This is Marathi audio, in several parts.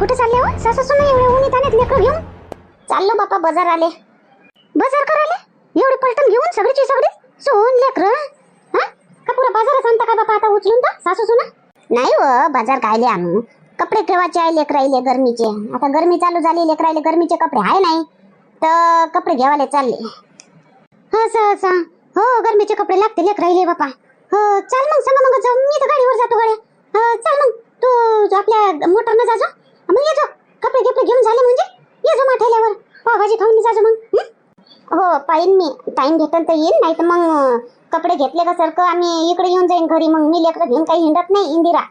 कुठे चालले हो सासू सुना एवढे ऊन येतानेत लेकरं घेऊन? चाललो बापा बाजार आले. बाजार करायला एवढे पलटण घेऊन सगळीची सगळी सोन लेकरं? हा का पुरा बाजारात आणता का बापा आता उचलून तर सासू सुना? नाही हो बाजार कायले आणू, कपडे ठेवायचे आहे लेकराईले गरमीचे. आता गरमी चालू झाली लेकराईले गरमीचे कपडे आहे नाही तर कपडे घ्यावाले चालले. असं असं हो गरमीचे कपडे लागते लेकराईले बापा. हो चल मग सांगा मग जाऊ, मी तर गाडीवर जातो गड्या. चल मग तू आपल्या मोटरनं जाजो, मग ये जो कपडे गिपडे घेऊन झाले म्हणजे ये जो माठ्याल्यावर पावभाजी खाऊन जाजो मग. हो पाहिन मी, टाइम भेटेल तर येईन, नाही तर मग कपडे घेतले का सारखं आम्ही इकडे येऊन जाईन घरी. मग मी लेकरं घेऊन काही हिंडत नाही इंदिरा.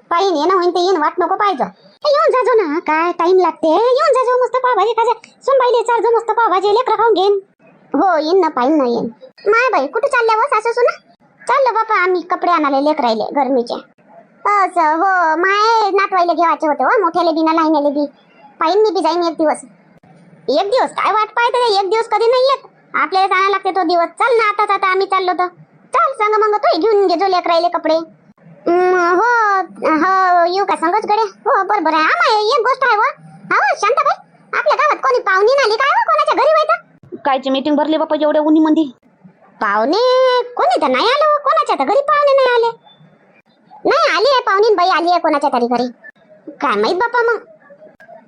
पाहिन येणं होईन ते येईन, वाट नको पाहिजे. येऊन जाजो ना, काय टाइम लागते. येऊन जाजो मस्त पावभाजी खाजा, सुनबाईले चारजो मस्त पावभाजी लेकरं खाऊन घेईन. हो येईन ना, पाहिन ना येईन. माय बाई कुठे चालल्या व सासू सुना? चाललो बापा आम्ही कपडे आणाले लेकरायले गरमीचे. असं हो माय नातवाईले घेवायचे होते हो, मोठ्याले बी ना लहान्याले बी. पाहिन मी बी जाईन एक दिवस. एक दिवस काय वाट पाहते, एक दिवस कधी नाही येत आपल्याला, जायला लागते तो दिवस. चल ना आता आम्ही चाललो तर चल सांग मग तू घेऊन घे जो लेकरायले कपडे. हो हो येऊ का सांगच गड्या? हो बरोबर आहे. आम्हा एक गोष्ट आहे हो शांताबाई, आपल्या गावात कोणी पाहुणी आली काय हो कोणाच्या घरी व्हायचं? कायची मीटिंग भरली बापा एवढ्या उन्ही मध्ये? पाहुणे कोणी तर नाही आलो, कोणाच्या तर घरी पाहुणे नाही आले. नाही आली आहे पाहुणी बाई, आली आहे कोणाच्या तरी घरी. काय माहित बापा, मग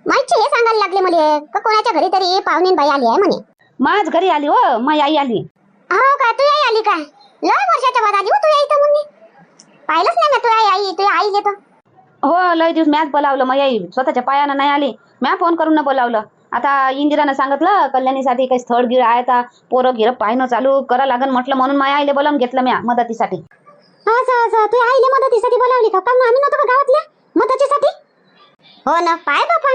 माहिती हे सांगायला लागले मला का कोणाच्या घरी तरी पाहुणे बाई आली आहे म्हणे. माझ घरी आली हो, माझी आई आली. हो का, तू आई आली का? लय वर्षाच्या बाद आली हो तू आई तर. मग मी पाहिलंच नाही ना तू आई येतो. हो लय दिवस मॅच बोलावलं, माझी आई स्वतःच्या पायानं नाही आली, म्या फोन करून बोलावलं. आता इंदिरानं सांगितलं कल्याणीसाठी काही स्थळ गिळ आहे का पोरं गिरं पाहणं चालू करा लागन म्हटलं, म्हणून माझ्या आईले बोलावून घेतलं म्या मदतीसाठी. असं असं तू आईले मदतीसाठी बोलावली का? आम्ही नव्हतो का गावातल्या मदतीसाठी? हो ना, पाय बापा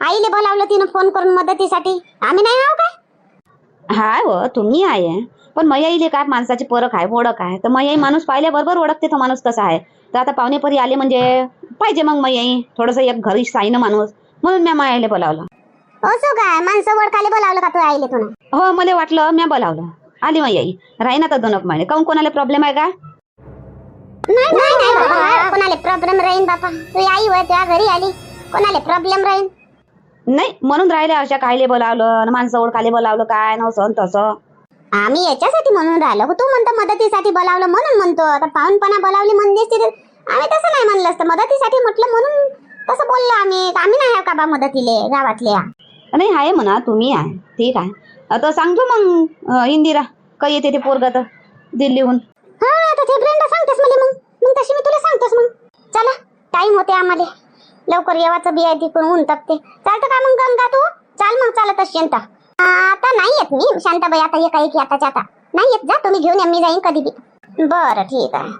आईले बोलावलं तिनं फोन करून मदतीसाठी, आम्ही नाही आहो काय? हाय हो तुम्ही आहे, पण माझ्या आईले काय माणसाची परख आहे ओळख आहे, तर माझी आई माणूस पाहिल्याबरोबर ओळखते तो माणूस कसा आहे. तर आता पाहुणेपरी आले म्हणजे पाहिजे मग माझी आई थोडंसं एक घरी साईनं माणूस, म्हणून मी माझ्या आईले बोलावलं. असं काय माणसं ओळखाले बोलावलं का तू आईले तुला? हो मला वाटलं म्या बोलावलं, आली माझी आई. राही ना तर 2 महिने. काहून कोणाला प्रॉब्लेम आहे का? नाही नाही बाबा, कोणाला प्रॉब्लेम राहीन बापा? तू आई होय त्या घरी आली, कोणाला प्रॉब्लेम राहीन? नाही म्हणून राहिले अशा कायले बोलावलं, माणसं ओळखाले बोलावलं काय नव्हतं तसं. आम्ही याच्यासाठी म्हणून राहिलो, तू म्हणतो मदतीसाठी बोलावलं म्हणून म्हणतो. आता पाहुणपणा बोलावली म्हणतेस, आम्ही तसं नाही म्हणलं असतं, मदतीसाठी म्हटलं म्हणून तसं बोललो आम्ही. आम्ही नाही आहे का बा मदतीले गावातल्या? नाही आहे म्हणा तुम्ही आहे ठीक आहे. आता सांगतो मग इंदिरा काही येते ते पोरगा तर दिल्लीहून. हा आता ते ब्रेंडा सांगतेस मला, मग तशी मी तुला सांगतेस. मग चला टाइम होते आम्हाला, लवकर येवाचं बी आहे तिकडून ऊन तपते. चालतं का मग गंगा तू? चाल मग चालत शांता. आता नाही येत मी शांताबाई, आता एकाएकी आताच्या आता नाही येत. जा तुम्ही घेऊन या, मी जाईन कधी बी. बरं ठीक आहे.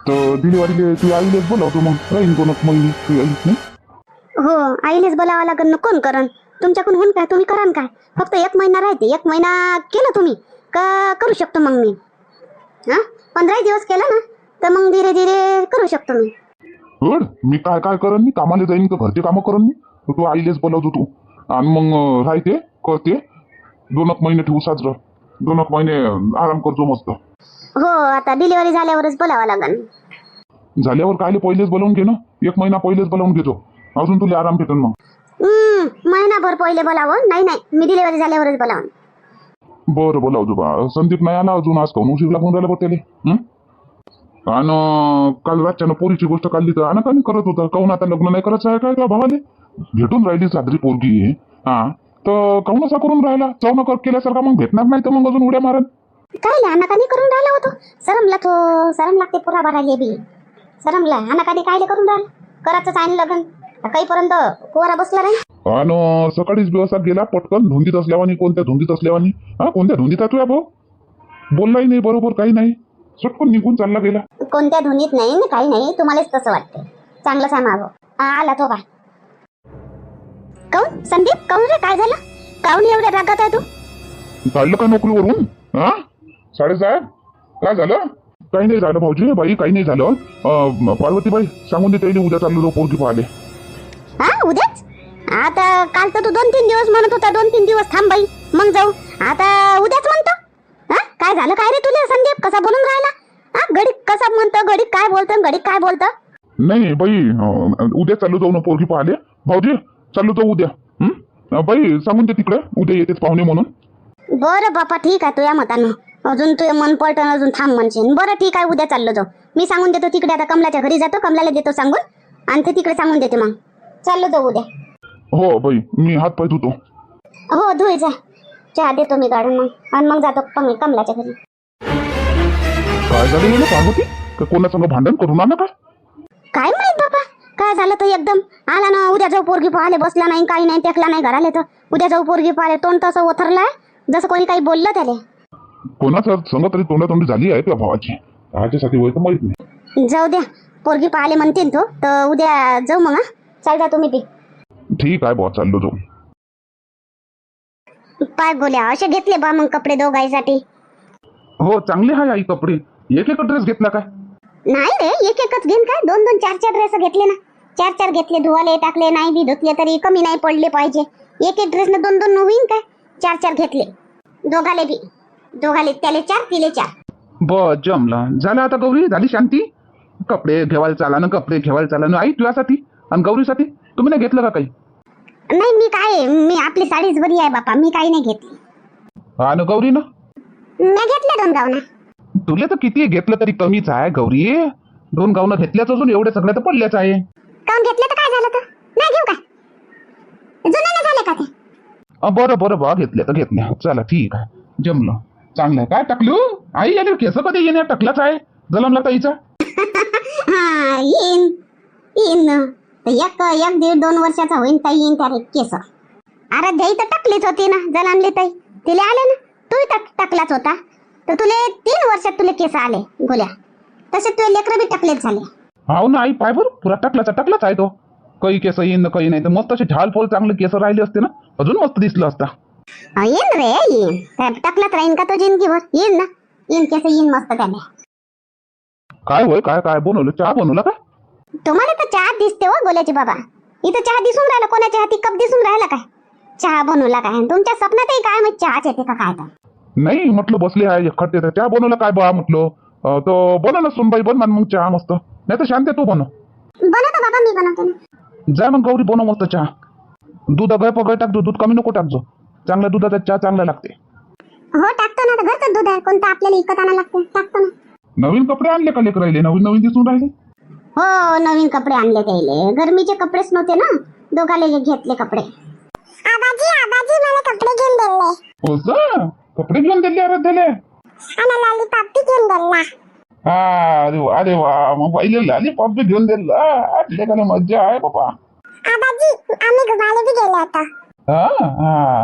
तर डिलिव्हरीले तू आईलेच बोलावतो मग राहीन कोणच मग तू आईच नाही. हो आईलेच बोलावं लागेल ना, कोण करण तुमच्याकडून? होऊन काय तुम्ही करान काय? फक्त 1 महिना राहते, 1 महिना केलं तुम्ही का करू शकतो मग मी. 15 दिवस केलं ना तर मग धीरे धीरे करू शकतो मी. मी काय काय करन, मी कामाला जाईन का घरचे कामं करन मी? तू आईलेच बोलावतो तू, आणि मग राहते करते 2 महिने ठेवू साजरं, 2 महिने आराम करतो मस्त. हो आता डिलिव्हरी झाल्यावरच बोलावं लागेल. झाल्यावर कायले पहिलेच बोलावून घे ना, 1 महिना पहिलेच बोलावून घेतो, अजून तुला आराम भेटन मग. महिनाभर पहिले बोलावं? नाही मी डिलिव्हरी झाल्यावरच बोलावं. बरं बोलावतो बा. संदीप नाही आला अजून, आज काहून उशीर लागून राहिला बघ त्याले. आणि काल रातच्यानं पोरीची गोष्ट काढली तर अनाकानी करत होता. काहून आता लग्न नाही करायचं आहे काय का भावाले? भेटून राहिली साजरी पोरगी. तर काहून असा करून राहिला? चौन कर केल्यासारखा मग भेटणार नाही तर मग अजून उड्या मारन. काय अनाकानी करून राहिला होतो? सरमला तो, सरम लागते पुरा भरायला बी. सरमला अनाकानी कायले करून राहिला? करायचं आहे लग्न काहीपर्यंत कोरा बसला नाही. आणि सकाळीच दिवसा गेला पटकन धुंदीत असल्यावानी. कोणत्या धुंदीत असल्यावानी? कोणत्या धुंदीत आहे तुझ्या भाऊ? बोललाही नाही बरोबर, काही नाही, सटकून निघून चालला गेला. कोणत्या धुनीत नाही काही नाही, तुम्हालाच तसं वाटते. चांगलंच आहे मागो. आला तो बा. काऊन संदीप, काऊन रे काय झालं? काऊन एवढ्या रागात आहे तू? काढलं का नोकरीवरून? साडेसाहेब काय झालं? काही नाही झालं भाऊजी, बाई काही नाही झालं. पार्वतीबाई सांगून दे त्याने उद्या चाललो पोरगी पाहिले. उद्याच? आता काल तर तू 2-3 दिवस म्हणत होता, 2-3 दिवस थांब बाई मग जाऊ. आता उद्याच म्हणतो? काय झालं काय रे तुला संदीप? कसा बोलून राहिला? घडी कसा म्हणतो, घडी काय बोलतो, घडी काय बोलतो? नाही बाई, उद्या चालू जाऊ ना पोरगी पाहिले. भाऊजी चालू जाऊ उद्या. बाई सांगून दे तिकडे उद्या येतेच पाहुणे म्हणून. बरं बापा ठीक आहे तुझ्या मतानं. अजून तू मन पलटन अजून थांब म्हणशील. बरं ठीक आहे उद्या चाललो जाऊ. मी सांगून देतो तिकडे. आता कमलाच्या घरी जातो, कमलाला देतो सांगून आणि ते तिकडे सांगून देते. मग चाललो जाऊ उद्या. हो बाई मी हात पाय धुतो. हो धुय जा. चहा देतो मी गाडून मग आणि मग जातो कमलाच्या घरी. काय झालं गेलं पार्वती? का कोणासंग भांडण करून आला का? काय माहित बाबा काय झालं तर एकदम आला ना. उद्या जाऊ पोरगी पाहाले, बसला नाही काही नाही, टेकला नाही घराले. तर उद्या जाऊ पोरगी पाहाले, तोंड तसं ओथरलाय जसं कोणी काही बोललं त्याले. कोणाचं संग तरी तोंडातोंडी झाली आहे तुझ्या भावाची. त्याच्यासाठी होय तर माहित नाही. जाऊ द्या पोरगी पाहाले म्हणते तो तर उद्या जाऊ मग. चाल जा तुम्ही बी. ठीक आहे बुवा चाललो जाऊ. पाय गोल्या असे घेतले बा मग कपडे दोघाईसाठी. हो चांगले आहे आई कपडे. एक एक ड्रेस घेतला काय? नाही रे एक एकच घेईन काय. दोन दोन चार चार ड्रेस घेतले ना. चार चार घेतले, धुवाले टाकले नाही बी धुतले तरी कमी नाही पडले पाहिजे. एक एक ड्रेस न दोन दोन होईन काय. चार चार घेतले दोघाले बी. दोघाले त्याले चार तिले चार. बर जमलं. झालं आता गौरी झाली शांती. कपडे घेवायला चाला ना, कपडे घेवायला चाला ना आई तुझ्यासाठी आणि गौरीसाठी. तुम्ही नाही घेतलं का काही? नाही मी काय, मी आपली साडीच बरी आहे बापा. मी काही नाही घेतली. हा ना गौरी ना. मी घेतले दोन गावना. तुला तर किती घेतलं तरी कमीच आहे गौरी. दोन गावनं घेतल्याच अजून एवढे सगळे तर पडल्याच आहे. काऊन घेतले तर काय झालं तर नाही घेऊ काय. जुने नाही झाले का ते. बरं बरं बा घेतल्या तर घेतल्या. चला ठीक आहे जमलं. चांगलं आहे. काय टाकलो आई याने केस कधी येण्या टाकलाच आहे जलमला ताईचा. हा येईन येईन ना. एक एक दीड दोन वर्षाचा होईन ताई येईन त्या केस. आराध्याई तर टाकलीच होती ना जलांले ताई. तिले आले ना. तू टाकलाच होता तर तुले 3 वर्षात तुले केस आले गोल्या. तसे तुझे लेकर बी टाकलेच झाले. हो ना आई पाय बरं पुरा टाकलाच आहे तो. काही केस येईन काही नाही तर मस्त असे ढालफोल चांगले केस राहिले असते ना अजून मस्त दिसलं असता. येईन रे येईन. टाकलाच राहीन का तो जिंदगीभर. येईन ना येईन केस येईन मस्त त्याने. काय होय काय काय बनवलं? चहा बनवला का? तुम्हाला तर चहा दिसते हो गोल्याची बाबा. इथं चहा दिसून राहिला. कोणाच्या हाती कप दिसून राहिला काय. चहा बनवला काय तुमच्या स्वप्नातही काय माहित चहाच येते का काय. तर नाही म्हटलं बसले आहे खट्टे तर चहा बनवलं काय बा म्हटलं. तो बनव ना सुनबाई बन मग चहा मस्त. नाही तर शांत तू बनव. बनवतो बाबा मी बनवतो ना. जा मग गौरी बनव मस्त चहा. दूध अगय पगय टाकतो. दूध कमी नको टाकजो. चांगल्या दुधाचा चहा चांगला लागते. हो टाकतो ना. घरचं दूध आहे कोणतं आपल्याला विकत आणायला लागते. टाकतो ना. नवीन कपडे आणले का लेकर राहिले? नवीन नवीन दिसून राहिले. हो नवीन कपडे आणले त्याले. गरमीचे कपडेच नव्हते ना. दोघाले घेतले कपडे. आबाजी आबाजी मला कपडे घेऊन दिले. हो सर कपडे घेऊन दिले आराध्याले. आणि लॉलीपॉप बी घेऊन दिला. हा अरे वा मग पहिले लॉलीपॉप बी घेऊन दिलं. का मज्जा आहे बाबा. आबाजी आम्ही घुमाले बी गेलो होतो. हा हा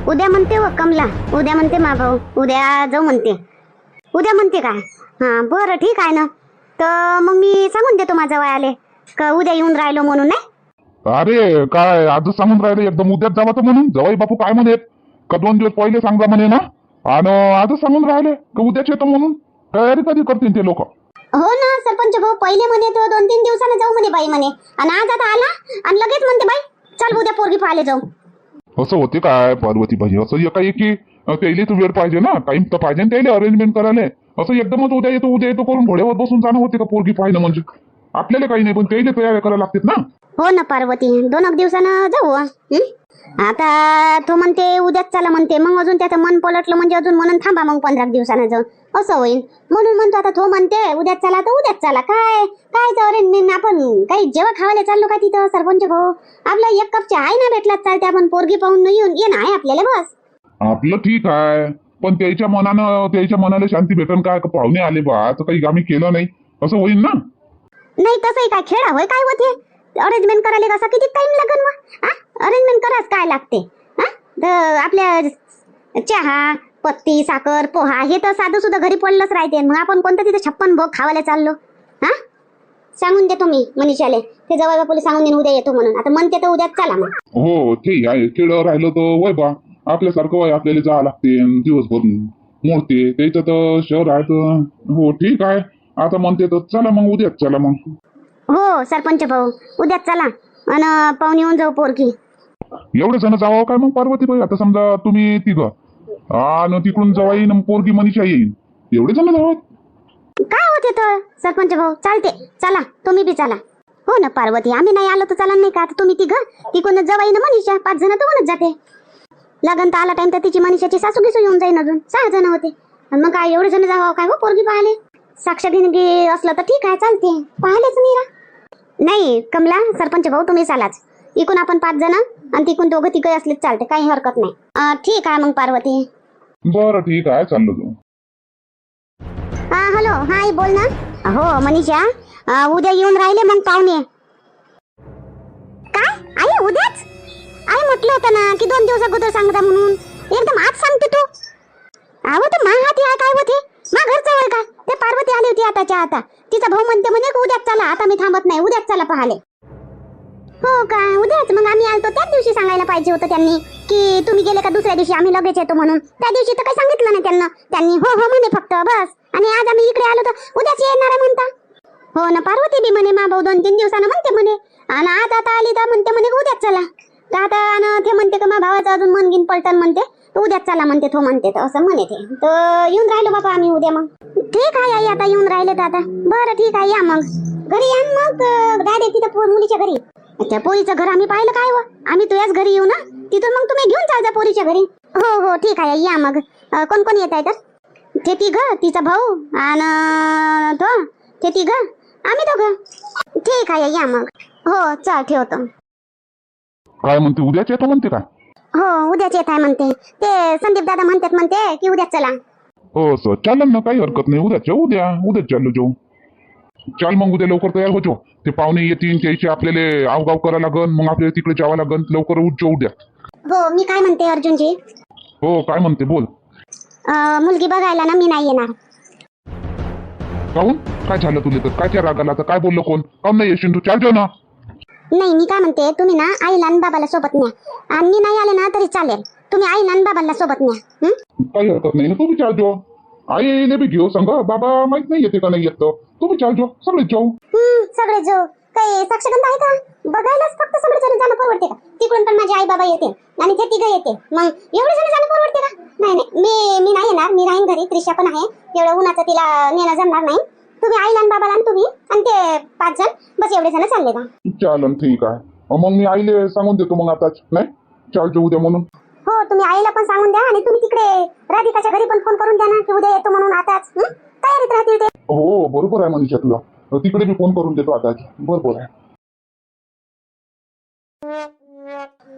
उद्या म्हणते व कमला. उद्या म्हणते मा भाऊ. उद्या जाऊ म्हणते. उद्या म्हणते का. हा बरं ठीक आहे ना. तर मग मी सांगून देतो माझ्या वयाले का उद्या येऊन राहिलो म्हणून. नाही अरे काय आजच सांगून राहिले एकदम उद्याच जावा तर म्हणून. जवाई बापू काय म्हणेत का 2 दिवस पहिले सांगा म्हणे ना. आणि आजच सांगून राहिले का उद्याच येतो म्हणून. तयारी कधी करतील ते लोक. हो ना सरपंच भाऊ पहिले म्हणे तो 2-3 दिवसाने जाऊ म्हणे बाई म्हणे. आणि आज आता आला आणि लगेच म्हणते बाई चल उद्या पोरगी पाहायला जाऊ. असं होते काय पार्वती पाहिजे. असं एकाएकी त्याला तर वेळ पाहिजे ना. टाइम तर पाहिजे त्याला अरेंजमेंट करायला. असं एकदमच उद्या येतो करून घोड्यावर बसून जाणं होते का पोरगी पाहिलं म्हणजे. आपल्याला काही नाही पण त्याला तयारी करायला लागतात ना. हो ना पार्वती 2 दिवसानं जाऊ. आता तो म्हणते उद्याच चला म्हणते. मग अजून त्याचं मन पलटलं म्हणजे अजून म्हणून थांबा मग 15 दिवसानं जाऊ असं होईल. म्हणून म्हणतो आता तो म्हणते उद्याच चला तर उद्याच चला. काय काय अरे आपण काही जेव्हा खावायला चाललो का तिथं सरपंच भाऊ. आपला 1 कप चहा ना भेटलाच चालते. आपण पोरगी पाहून येऊन ये ना आपल्याला बस. आपलं ठीक आहे पण त्याच्या मनाला शांती भेटन काय का पाहुणे आले बा तर काही आम्ही केलं नाही असं होईल ना. नाही तसंही काय खेळा होय काय होते. अरेंजमेंट करायला कसा किती टाइम लागन मग. अरेंजमेंट करायच काय लागते. तर आपल्या चहा पत्ती साखर पोहा हे तर साधं सुद्धा घरी पडलंच राहते. मग आपण कोणतं तिथे 56 भोग खावायला चाललो. सांगून देतो मी मनीषाले. ते जवळ बापूला सांगून देईन उद्या येतो म्हणून. आता म्हणते तर उद्याच चला मग. हो ते आहे खेळ राहिलं तर वय बा आपल्यासारखं वय आपल्याला जावं लागते दिवसभर मोडते त्याचं तर शहर आहे तर. हो ठीक आहे आता म्हणते तर चला मग उद्याच चला मग. हो सरपंच भाऊ उद्याच चला आणि पाहुणे येऊन जाऊ पोरगी. एवढे जण जावं काय मग पार्वतीबाई. आता समजा तुम्ही तिघं आणि तिकडून जवा येईन पोरगी मनीषा येईन एवढे जण जावं. काय होत तिथं सरपंच भाऊ चालते. चला तुम्ही बी चला. हो ना पार्वती, आम्ही नाही आलो तर चालन नाही का? आता तुम्ही तिकडून जवाई ना मनीषा 5 जण तर होऊनच जाते. लग्न तर आला टाइम तर तिची मनीषाची सासू गिसू येऊन जाईन, अजून 6 जण होते. आणि मग काय एवढे जण जावं काय हो पोरगी पाहाले? साक्ष गिनगी असलं तर ठीक आहे चालते, पाहालेच मीरा. नाही कमला सरपंच भाऊ तुम्ही चालाच. इकून आपण 5 जण आणि तिकून दोघं तिघं असले चालते, काही हरकत नाही. ठीक आहे मग पार्वती. बरं ठीक आहे, चाललो तू. हॅलो हाय बोल ना. हो मनीषा, उद्या येऊन राहिले मग पाहुणे. काय आई उद्याच? आई म्हटलं होतं ना की 2 दिवस अगोदर सांगता म्हणून, एकदम आज सांगते तू. अहो तर मा हाती आहे काय होते मा घर जवळ काय? ते पार्वती आली होती आताच्या आता, तिचा भाऊ म्हणते म्हणे उद्याच चला, आता मी थांबत नाही, उद्याच चला पाहाले. हो का उद्याच? मग आम्ही आलतो त्याच दिवशी सांगायला पाहिजे होतं त्यांनी की तुम्ही गेले का दुसऱ्या दिवशी आम्ही लगेच येतो म्हणून. त्या दिवशी तर काही सांगितलं नाही त्यांनी हो हो म्हणे फक्त बस. आणि आज आम्ही इकडे आलो तर उद्याच येणार आहे म्हणता. हो ना पार्वती बी म्हणे मा भाऊ 2-3 दिवसानं म्हणते म्हणे, आणि आज आता आली तर म्हणते म्हणे उद्याच चला. तर आता ते म्हणते का मा भावाचं अजून मन गिन पलटन म्हणते, तर उद्याच चला म्हणते तो म्हणते, तर असं म्हणे ते. तर येऊन राहिलो बाबा आम्ही उद्या. मग ठीक आहे आई, आता येऊन राहिले तर आता बरं ठीक आहे, या मग घरी या मग डायरेक्ट तिथं मुलीच्या घरी. त्या पोरीचं घर आम्ही पाहिलं काय? आम्ही तुझ्याच घरी येऊ ना, तिथून मग तुम्ही घेऊन चाल जा पोरीच्या घरी. हो हो ठीक आहे या मग. कोण कोण येत आहे तर? ते तिघं, तिचा भाऊ आणि तो, ते तिघं आम्ही दोघं. ठीक आहे या मग. हो चल ठेवतो. काय म्हणते उद्याच येतो म्हणते का? हो उद्याच येत आहे म्हणते ते. संदीप दादा म्हणतात म्हणते की उद्याच चला. हो सर चालेल ना, काही हरकत नाही. उद्याच चाललो जाऊ. चाल मग उद्या लवकर तयार होतो. ते पाहुणे येतील, त्याची आपल्याला आवगाव करावं लागन, मग आपल्याला तिकडे जावं लागन. लवकर उठ उद्या. हो मी काय म्हणते अर्जुनजी. हो काय म्हणते बोल. मुलगी बघायला ना मी नाही येणार. काहून काय झालं तुला? तर काय त्या रागाला? तर काय बोललो कोण? काहून नाही येशील तू? चाल जाऊ ना. नाही मी काय म्हणते तुम्ही ना आईला आणि बाबाला सोबत न्या, आणि मी नाही आले ना तरी चालेल. तुम्ही आईला आणि बाबाला सोबत न्या. काही हरकत नाही ना, तू बी चाल जाऊ. आईने बी घेऊ सांग. बाबा माहित नाही येते का नाही येत, तू बी चाल जाऊ. सगळे जाऊ. सगळे जो काही साक्षगंध आहे का बघायलाच? फक्त सगळे जण जाणं परवडते का? तिकडून पण माझे आई बाबा येते आणि ते तिघं येते, मग एवढे जण जाणं परवडते का? नाही नाही मी नाही येणार. मी राहीन घरी. त्रिशा पण आहे, एवढं उन्हाचं तिला नेणं जमणार नाही. तुम्ही आईला आणि बाबाला आणि तुम्ही आणि ते 5 जण बस, एवढे जण चालले का? चालन ठीक आहे. मग मी आईले सांगून देतो मग आताच. नाही चाल जाऊ उद्या म्हणून. हो तुम्ही आईला पण सांगून द्या, आणि तुम्ही तिकडे राधिकाच्या घरी पण फोन करून द्या ना की उद्या येतो म्हणून आताच. तयारीत राहतील ते. हो बरोबर आहे मनीषा तुला. तिकडे मी फोन करून देतो आताच. बरोबर आहे.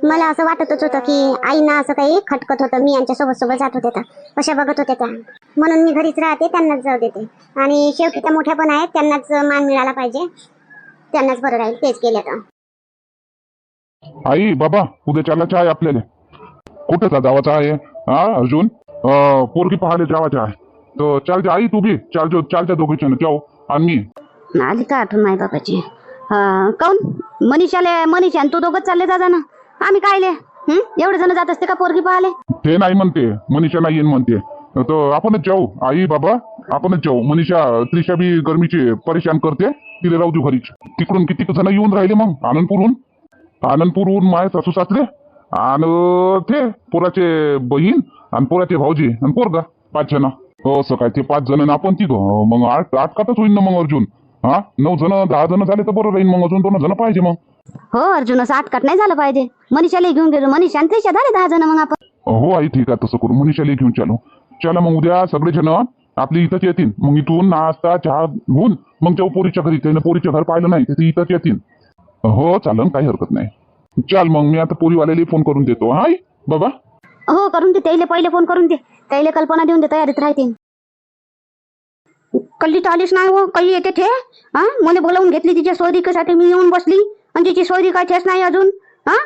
मला असं वाटतच होतं की आईना असं काही खटकत होतं. मी यांच्या सोबत जात होते तर कशा बघत होत्या त्या, म्हणून मी घरीच राहते, त्यांनाच जाऊ देते. आणि शेवटी त्या मोठ्या पण आहेत, त्यांनाच मान मिळाला पाहिजे, त्यांनाच बरं राहील तेच केलं तर. आई बाबा उद्या चालायचं आहे आपल्याला. कुठं जावाचं आहे अर्जुन? पोरगी पाहायला जावाचं आहे. तर चालते आई, तू बी चालच्या दोघीच्या जाऊ. आणि मी आली का आठवण माय बाबाची? काऊन मनीषा आणि तू दोघंच चालले जा ना, आम्ही कायले एवढे जण जात असते का पोरगी पाहाले? ते नाही म्हणते, मनीषा नाही येईन म्हणते. तर आपणच जाऊ आई बाबा, आपणच जाऊ. मनीषा त्रिशा बी गरमीची परेशान करते, तिला राहू देऊ घरीच. तिकडून किती जण येऊन राहिले मग आनंदपूरहून माय सासू सासरे आणि ते पोराचे बहीण आणि पोराचे भाऊजी आणि पोरगा 5 जण. हो असं काय ते 5 जण आपण तिघं, मग 8 कातच होईल ना मग अर्जुन. 9 जण 10 जण झाले तर बरं राहील. मग अजून 2 जण पाहिजे मग. हो अर्जुन, असं 8 काट नाही झालं पाहिजे. मनीषाला घेऊन गेलो, मनीषा आणि त्रिशा झाले 10 जण मग आपण. हो आई ठीक आहे, तसं करू. मनीषाला घेऊन चला मग उद्या सगळे जण आपली इथंच येतील. मग इथून नाश्ता चहा घेऊन मग जाऊ पोरीच्या घरी. त्यानं पोरीच्या घर पाहिलं नाही, ते इथंच येतील. हो चालन, काही हरकत नाही. चाल मग मी आता पोरीवाल्याला फोन करून देतो. हाय बाबा. हो करून दे, त्याला पहिले फोन करून दे, त्याला कल्पना देऊन दे, तयारीत राहते. कल्ली तर आलीच नाही हो, काही येते ते. मला बोलावून घेतली तिच्या सोयरीसाठी, मी येऊन बसली आणि तिची सोयरी काय ठेस नाही अजून.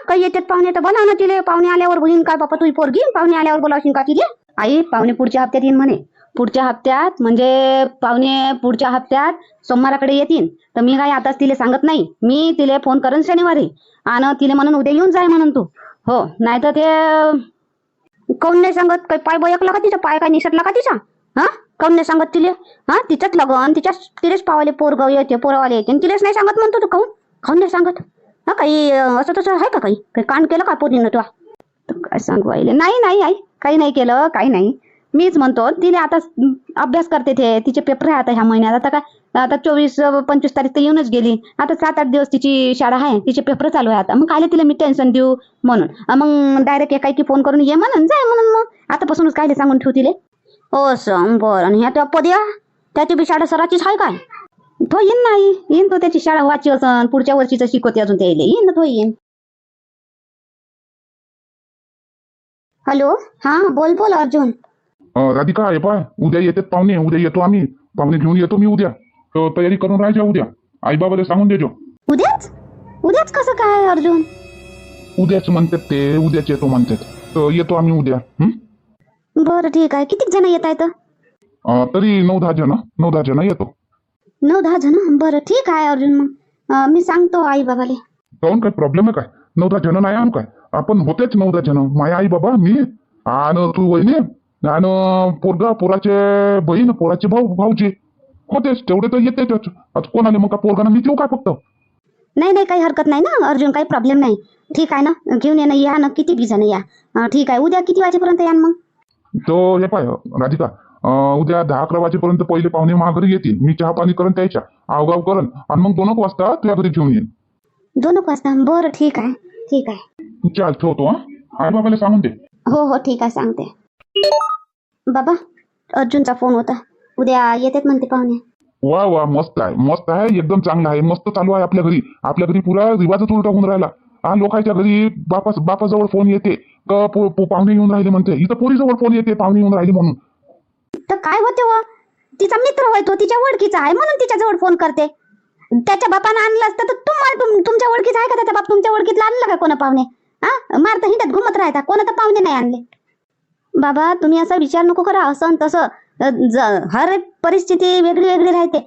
काही येतात पाहुणे तर बोला ना तिले. पाहुणे आल्यावर बहीण काय बापा तुझी पोरगी, पाहुणे आल्यावर बोलावशील का तिले? आई पाहुणे पुढच्या हप्त्यात येईन म्हणे. पुढच्या हप्त्यात म्हणजे पाहुणे पुढच्या हप्त्यात सोमवाराकडे येतील. तर मी काय आताच तिले सांगत नाही, मी तिले फोन करेन शनिवारी आणि तिले म्हणून उद्या येऊन जाय म्हणून तू. हो नाही तर ते कोण नाही सांगत. काही पाय बयकला का तिचा? पाय काय निसटला का तिचा? कोण नाही सांगत तिले? तिच्याच लगन तिलेच पावाले पोरग येते, पोरवाले येते, तिलेच नाही सांगत म्हणतो तू. खाऊन नाही सांगत? काही असं तसं आहे का? काही कांड केलं का पोरीनं तू? काय सांगू आईले? नाही आई काही नाही केलं, काही नाही. मीच म्हणतो तिने आता अभ्यास करते ते तिचे पेपर आहे आता ह्या महिन्यात. आता काय आता 24-25 तारीख तर येऊनच गेली. आता 7-8 दिवस तिची शाळा आहे, तिचे पेपर चालू आहे आता. मग कायले तिला मी टेन्शन देऊ म्हणून मग डायरेक्ट एकाएकी फोन करून ये म्हणून जाय म्हणून मग आतापासूनच कायले सांगून ठेवू तिले. हो सर बरं. आणि ह्या त्या पद्या त्याची बी शाळा सराचीच आहे काय? तो येईन नाही येईन तो त्याची शाळा व्हायची असं पुढच्या वर्षीच शिकवते अजून त्याला येईन ना तो येईन. हॅलो हा बोल बोल अर्जुन. राधिका हे पाय उद्या येतात पाहुणे. उद्या येतो आम्ही, पाहुणे घेऊन येतो मी उद्या. तर तयारी करून राहायच्या उद्या. आई बाबाला सांगून देजो. उद्याच उद्याच कसं काय अर्जुन? उद्याच म्हणतात ते, उद्याच येतो म्हणतात. तर येतो आम्ही उद्या. बरं ठीक आहे. किती जण येत आहेत? तरी 9-10 जण येतो. 9-10 जण. बरं ठीक आहे अर्जुन. मग मी सांगतो आई बाबाले. काहून काय प्रॉब्लेम आहे काय? 9-10 जण नाही आणू काय? आपण होतेच 9-10 जण. माझ्या आई बाबा, मी आणि तू वहिनी आणि पोरगा, पोराचे बहीण, पोराचे भाऊजी होतेच. तेवढे तर येतेच. आता कोण आले मग? का पोरगाना मी ठेवू काय फक्त? नाही नाही काही हरकत नाही ना अर्जुन, काही प्रॉब्लेम नाही. ठीक आहे ना, घेऊन ये ना. या ना, किती बी जण या. ठीक आहे. उद्या किती वाजेपर्यंत या मग? तो हे पाय राधिका, उद्या 10-11 वाजेपर्यंत पहिले पाहुणे घरी येतील. मी चहा पाणी करून त्याच्या आवगाव करण आणि मग 2 वाजता तुझ्या घरी घेऊन येईन. 2 वाजता. बरं ठीक आहे ठीक आहे. चाल ठेवतो. आई बाबाला सांगून दे. हो हो ठीक आहे सांगते. बाबा अर्जुनचा फोन होता. उद्या येतात म्हणते पाहुणे. वा वा मस्त आहे, मस्त आहे, एकदम चांगला आहे. मस्त चालू आहे आपल्या घरी. आपल्या घरी पुरा रिवाजच उलटा होऊन राहिला. लोकांच्या घरी बापाजवळ फोन येते का पाहुणे येऊन राहिले म्हणते. इथं पोरीजवळ फोन येते पाहुणे येऊन राहिले म्हणून. तर काय होते व? तिचा मित्र होय, तो तिच्या ओळखीचा आहे म्हणून तिच्याजवळ फोन करते. त्याच्या बापानं आणलं असतं तर तुम्हाला तुमच्या ओळखीचा आहे का त्याचा बाप? तुमच्या ओळखीतला आणलं का कोणा पाहुणे? मारता हिंडत घुमत राहता. कोणा तर पाहुणे नाही आणले. बाबा तुम्ही असा विचार नको करा. असं तसं हर एक परिस्थिती वेगळी वेगळी राहते.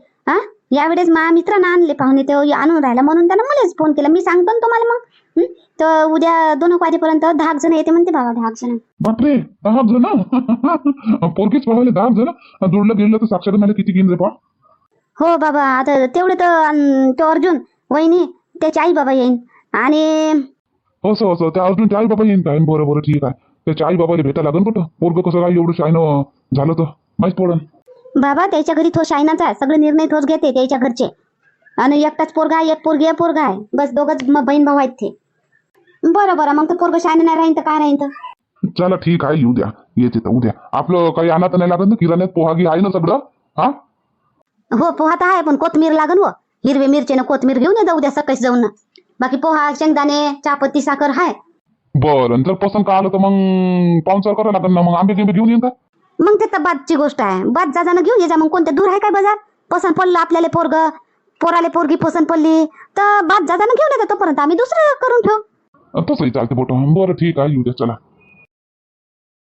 यावेळेस माझ्या मित्रानं आणले पाहुणे, ते आणून राहिला म्हणून त्यानं मलाच फोन केला. मी सांगतो ना तुम्हाला मग. तर उद्या 2 वाजेपर्यंत 10 जण येते म्हणते बाबा. 10 जण. बापरे 10 जण? पोरगीच पाहायला 10 जण? जोडलं गेलं तर साक्षर मला किती घेऊन रे पा? हो बाबा. आता तेवढे तर तो अर्जुन वहिनी त्याचे आई बाबा येईन. आणि असं त्या अर्जुनच्या आई बाबा येईन काय? बरं ठीक आहे. त्याच्या आई बाबाला भेटा लागेल कुठं? पोरग कसं काय एवढं शायनं झालं तर माहीत पडन. बाबा त्याच्या घरी तो शायनाचा आहे. सगळे निर्णय तोच घेते त्याच्या घरचे. आणि एकटाच पोरगा आहे, एक पोरगी आहे, पोरगा आहे. बस दोघंच बहीण भाऊ आहेत ते. बरं मग तर पोरग शायन नाही राहीन तर काय राहीन तर? चला ठीक आहे, येऊ द्या. येते तर उद्या. आपलं काही आणत नाही लागत ना? किराण्यात पोहागी आहे ना सगळं? हो पोहा तर आहे, पण कोथमीर लागन व. हिरवे मिरचीनं कोथमीर घेऊन ये उद्या सकाळी जाऊन ना. बाकी पोहा, शेंगदाणे, चहापत्ती, साखर आहे. बरं जर पसंत का आलं तर मग पाहुणचार करायला लागेल ना. मग आंबे घेऊन येईन का? मग ते तर बादची गोष्ट आहे. बाद जाणं घेऊन ये जा. मग कोणत्या दूर आहे काय बाजार? पसंत पडलं आपल्याला पोराले पोरगी पसंत पडली तर बाद जाणं घेऊन येतो. तोपर्यंत आम्ही दुसरं करून ठेवू. तसंही चालते बोट. बरं ठीक आहे, येऊ द्या चला.